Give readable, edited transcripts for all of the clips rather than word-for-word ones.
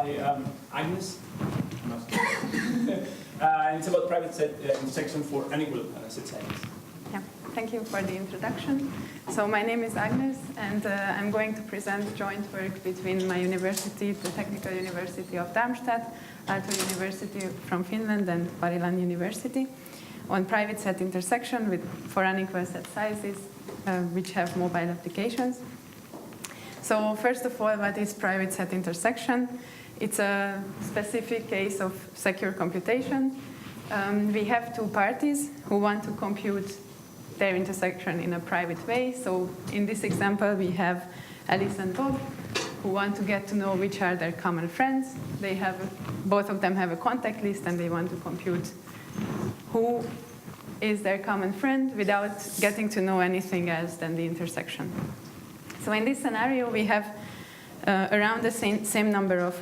by Agnes. And it's about private set intersection for unequal set sizes. Yeah, thank you for the introduction. So my name is Agnes, and I'm going to present joint work between my university, the Technical University of Darmstadt, Aalto University from Finland, and Varilan University, on private set intersection for unequal set sizes, which have mobile applications. So first of all, what is private set intersection? It's a specific case of secure computation. We have two parties who want to compute their intersection in a private way. So in this example, we have Alice and Bob, who want to get to know which are their common friends. Both of them have a contact list, and they want to compute who is their common friend without getting to know anything else than the intersection. So in this scenario, we have around the same number of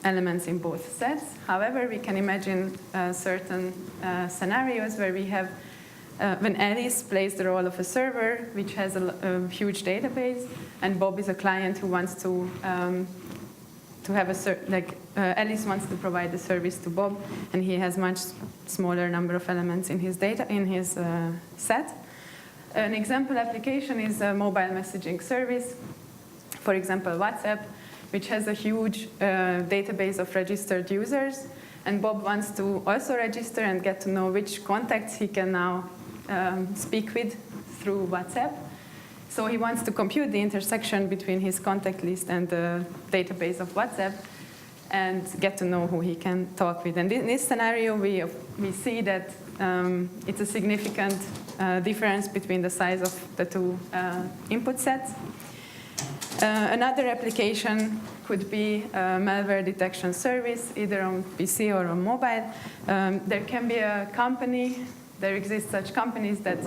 elements in both sets. However, we can imagine certain scenarios where we have when Alice plays the role of a server, which has a huge database, and Bob is a client who wants to have Alice wants to provide the service to Bob, and he has much smaller number of elements in his set. An example application is a mobile messaging service, for example, WhatsApp, which has a huge database of registered users, and Bob wants to also register and get to know which contacts he can now speak with through WhatsApp. So he wants to compute the intersection between his contact list and the database of WhatsApp and get to know who he can talk with. And in this scenario, we see that it's a significant difference between the size of the two input sets. Another application could be a malware detection service, either on PC or on mobile. There can be a company, there exist such companies that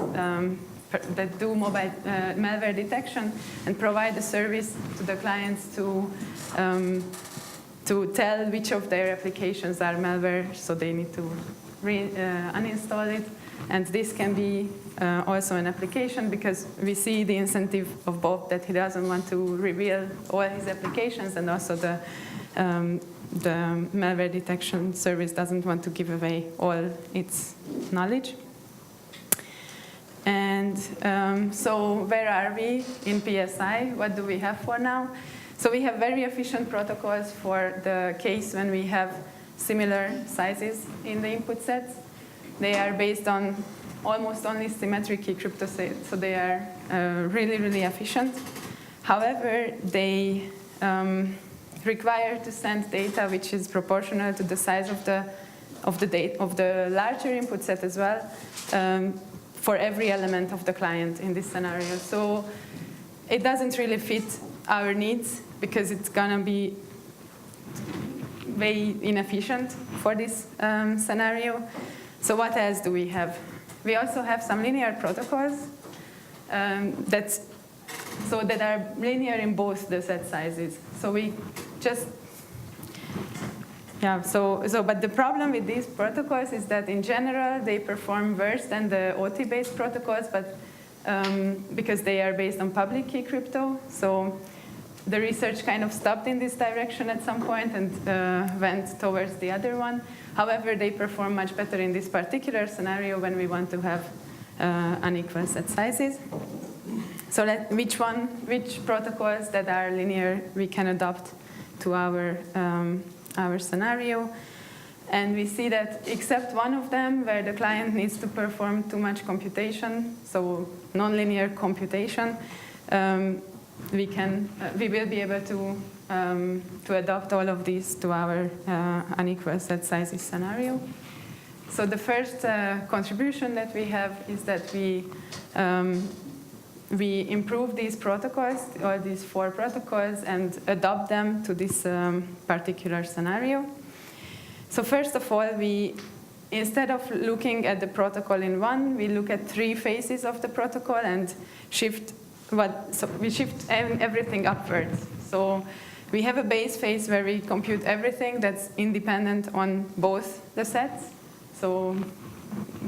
do mobile malware detection and provide a service to the clients to tell which of their applications are malware, so they need to uninstall it. And this can be also an application, because we see the incentive of Bob that he doesn't want to reveal all his applications, and also the malware detection service doesn't want to give away all its knowledge. And so where are we in PSI? What do we have for now? So we have very efficient protocols for the case when we have similar sizes in the input sets. They are based on almost only symmetric key cryptosets, so they are really, really efficient. However, they require to send data which is proportional to the size of the larger input set as well, for every element of the client in this scenario. So it doesn't really fit our needs, because it's going to be way inefficient for this scenario. So what else do we have? We also have some linear protocols that are linear in both the set sizes. So we just, but the problem with these protocols is that in general they perform worse than the OT-based protocols, but because they are based on public key crypto. So the research kind of stopped in this direction at some point and went towards the other one. However, they perform much better in this particular scenario when we want to have unequal set sizes. So which protocols that are linear we can adopt to our scenario. And we see that except one of them, where the client needs to perform too much computation, so nonlinear computation, we will be able to adopt all of these to our unequal set sizes scenario. So the first contribution that we have is that we improve these protocols, or these 4 protocols, and adopt them to this particular scenario. So first of all, instead of looking at the protocol in one, we look at 3 phases of the protocol and we shift everything upwards. So we have a base phase where we compute everything that's independent on both the sets. So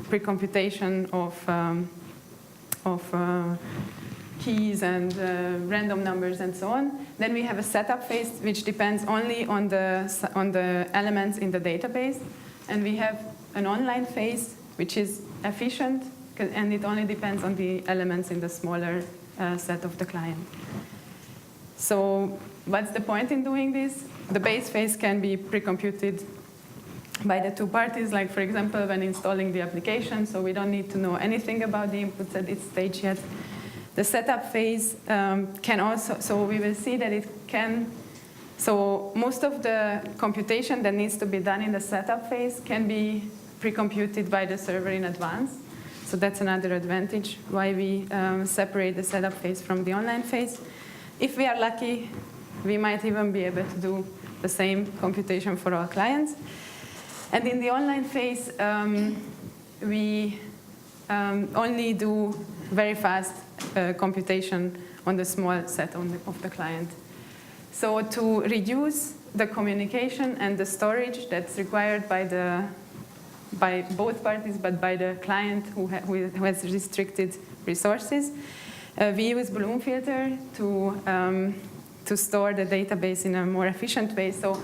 precomputation of keys and random numbers and so on. Then we have a setup phase, which depends only on the elements in the database. And we have an online phase, which is efficient, and it only depends on the elements in the smaller set of the client. So what's the point in doing this? The base phase can be pre-computed by the two parties, like, for example, when installing the application, so we don't need to know anything about the inputs at this stage yet. The setup phase can also, so we will see that it can, so most of the computation that needs to be done in the setup phase can be pre-computed by the server in advance. So that's another advantage why we separate the setup phase from the online phase. If we are lucky, we might even be able to do the same computation for all clients. And in the online phase, we only do very fast computation on the small set of the client. So to reduce the communication and the storage that's required by both parties, but by the client who has restricted resources, we use Bloom filter to store the database in a more efficient way. So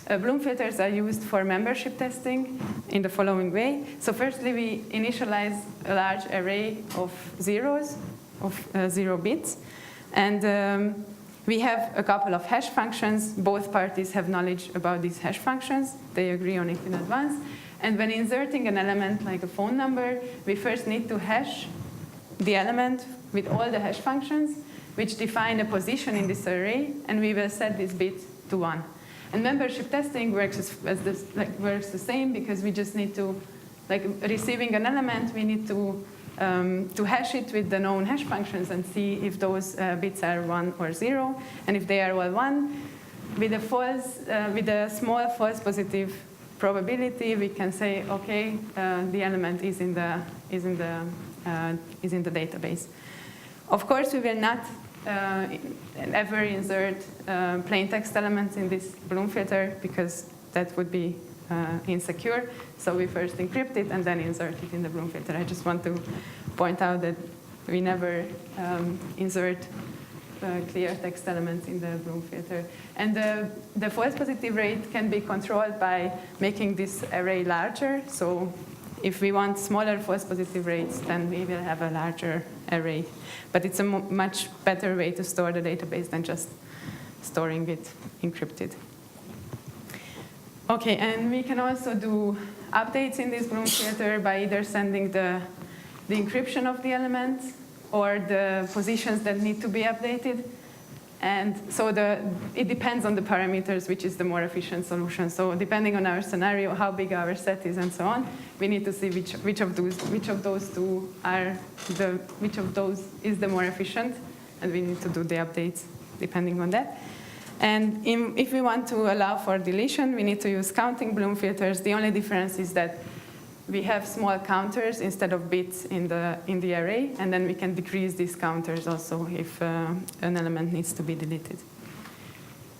Bloom filters are used for membership testing in the following way. So firstly, we initialize a large array of zeros, of 0 bits. And we have a couple of hash functions. Both parties have knowledge about these hash functions. They agree on it in advance. And when inserting an element like a phone number, we first need to hash the element with all the hash functions, which define a position in this array, and we will set this bit to 1. And membership testing works works the same, because we just need to, receiving an element, we need to hash it with the known hash functions and see if those bits are 1 or 0. And if they are all 1, with a small false positive probability, we can say, okay, the element is in the database. Of course, we will not ever insert plain text elements in this Bloom filter, because that would be insecure. So we first encrypt it and then insert it in the Bloom filter. I just want to point out that we never insert clear text elements in the Bloom filter. And the false positive rate can be controlled by making this array larger. So if we want smaller false positive rates, then we will have a larger array. But it's a much better way to store the database than just storing it encrypted. Okay, and we can also do updates in this Bloom filter by either sending the encryption of the elements or the positions that need to be updated. And so it depends on the parameters, which is the more efficient solution. So depending on our scenario, how big our set is, and so on, we need to see which of those is the more efficient, and we need to do the updates depending on that. And if we want to allow for deletion, we need to use counting Bloom filters. The only difference is that we have small counters instead of bits in the array, and then we can decrease these counters also if an element needs to be deleted.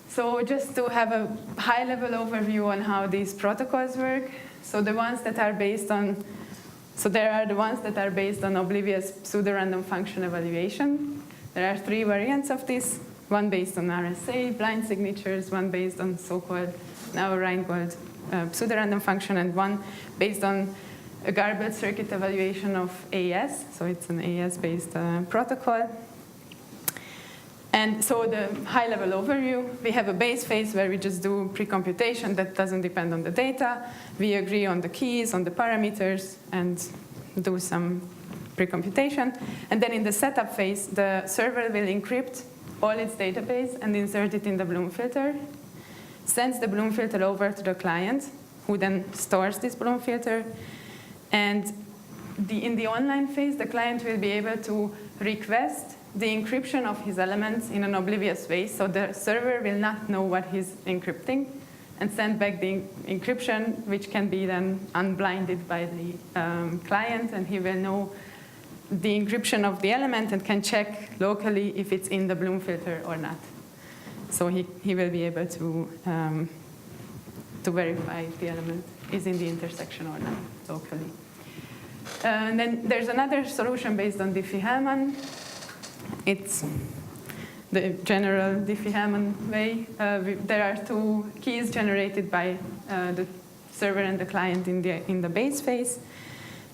So just to have a high-level overview on how these protocols work. So the ones that are based on, there are the ones that are based on oblivious pseudorandom function evaluation. There are 3 variants of this. One based on RSA, blind signatures, one based on so-called now Reingold pseudorandom function, and one based on a garbled circuit evaluation of AES. So it's an AES-based protocol. And so the high-level overview, we have a base phase where we just do pre-computation that doesn't depend on the data. We agree on the keys, on the parameters, and do some pre-computation. And then in the setup phase, the server will encrypt all its database and insert it in the Bloom filter, sends the Bloom filter over to the client, who then stores this Bloom filter. And in the online phase, the client will be able to request the encryption of his elements in an oblivious way. So the server will not know what he's encrypting, and send back the encryption, which can be then unblinded by the client, and he will know the encryption of the element and can check locally if it's in the Bloom filter or not. So he will be able to verify if the element is in the intersection or not locally. And then there's another solution based on Diffie-Hellman. it's the general Diffie-Hellman way. There are two keys generated by the server and the client in the base phase.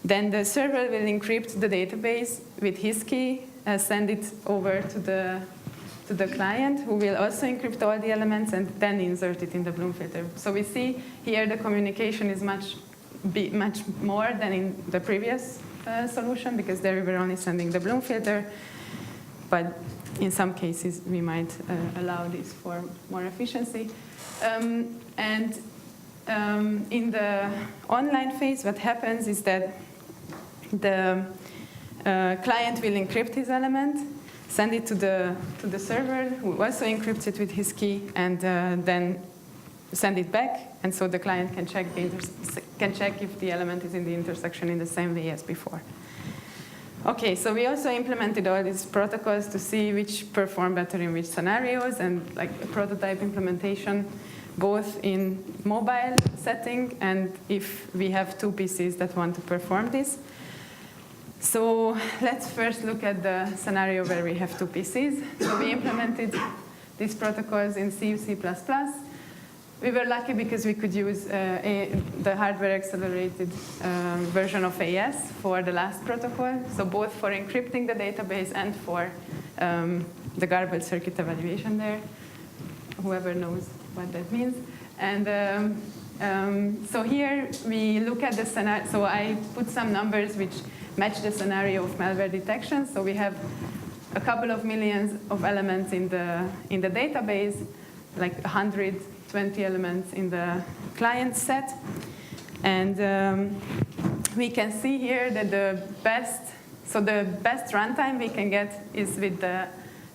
Then the server will encrypt the database with his key, send it over to the client, who will also encrypt all the elements and then insert it in the Bloom filter. So we see here the communication is much more than in the previous solution, because there we were only sending the Bloom filter. But in some cases, we might allow this for more efficiency. In the online phase, what happens is that the client will encrypt his element, send it to the server, who also encrypts it with his key, and then send it back. And so the client can check if the element is in the intersection in the same way as before. Okay, so we also implemented all these protocols to see which perform better in which scenarios, and like a prototype implementation, both in mobile setting and if we have two PCs that want to perform this. So let's first look at the scenario where we have two PCs. So we implemented these protocols in C, C++. We were lucky because we could use the hardware-accelerated version of AES for the last protocol, so both for encrypting the database and for the garbled circuit evaluation there, whoever knows what that means. And so here we look at the scenario. So I put some numbers which match the scenario of malware detection. So we have a couple of millions of elements in the database, like 120 elements in the client set. And we can see here that the best runtime we can get is with the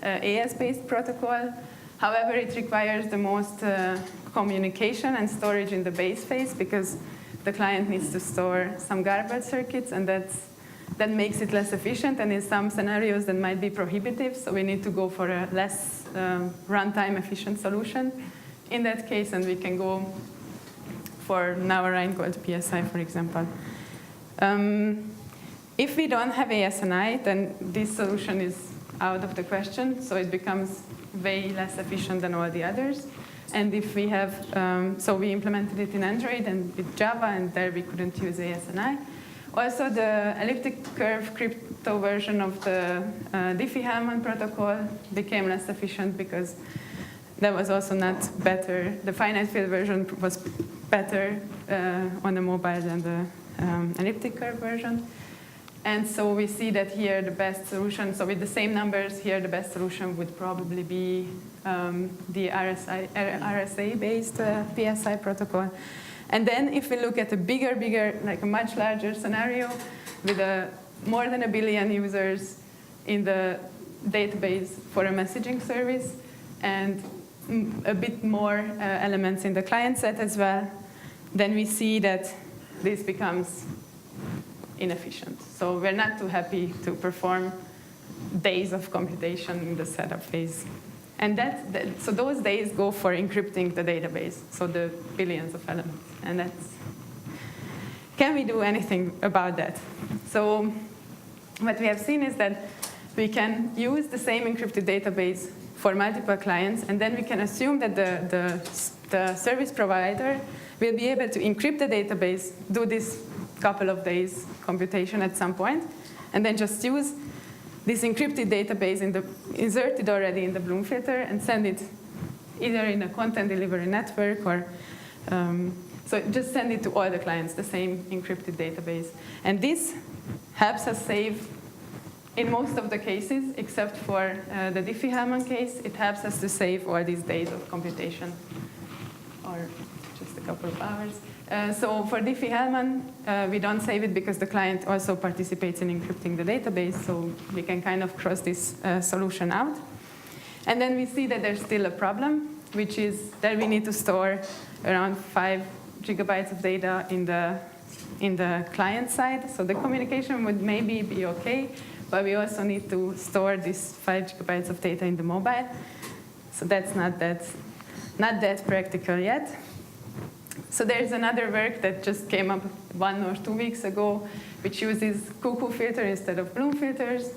AES-based protocol. However, it requires the most communication and storage in the base phase, because the client needs to store some garbled circuits, and that makes it less efficient, and in some scenarios that might be prohibitive, so we need to go for a less runtime efficient solution in that case, and we can go for Nauerine called PSI, for example. If we don't have ASNI, then this solution is out of the question, so it becomes way less efficient than all the others. And if we have, so we implemented it in Android and with Java, and there we couldn't use ASNI. Also, the elliptic curve crypto version of the Diffie-Hellman protocol became less efficient because that was also not better. The finite field version was better on the mobile than the elliptic curve version. And so we see that here the best solution, so with the same numbers here, the best solution would probably be the RSA-based PSI protocol. And then if we look at a bigger, like a much larger scenario with more than 1 billion users in the database for a messaging service and a bit more elements in the client set as well, then we see that this becomes inefficient. So we're not too happy to perform days of computation in the setup phase. And so those days go for encrypting the database, so the billions of elements. And can we do anything about that? So what we have seen is that we can use the same encrypted database for multiple clients, and then we can assume that the service provider will be able to encrypt the database, do this couple of days computation at some point, and then just use this encrypted database inserted already in the Bloom filter and send it either in a content delivery network or so just send it to all the clients, the same encrypted database. And this helps us save, in most of the cases, except for the Diffie-Hellman case, it helps us to save all these days of computation, or just a couple of hours. So for Diffie-Hellman, we don't save it because the client also participates in encrypting the database, so we can kind of cross this solution out. And then we see that there's still a problem, which is that we need to store around 5 gigabytes of data in the client side. So the communication would maybe be okay, but we also need to store this 5 gigabytes of data in the mobile. So that's not that practical yet. So there's another work that just came up 1 or 2 weeks ago, which uses cuckoo filter instead of Bloom filters.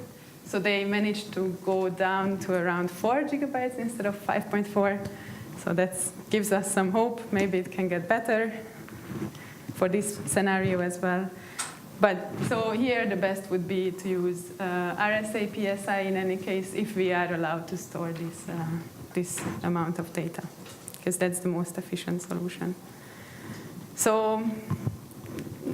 So they managed to go down to around 4 gigabytes instead of 5.4. So that gives us some hope. Maybe it can get better for this scenario as well. But so here the best would be to use RSA PSI in any case if we are allowed to store this amount of data, because that's the most efficient solution. So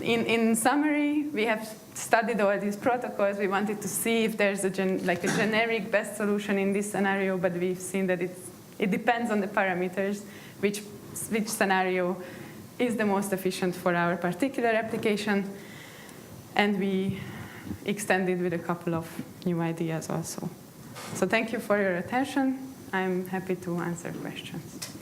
in summary, we have studied all these protocols. We wanted to see if there's a generic best solution in this scenario, but we've seen that it depends on the parameters, which scenario is the most efficient for our particular application. And we extended with a couple of new ideas also. So thank you for your attention. I'm happy to answer questions.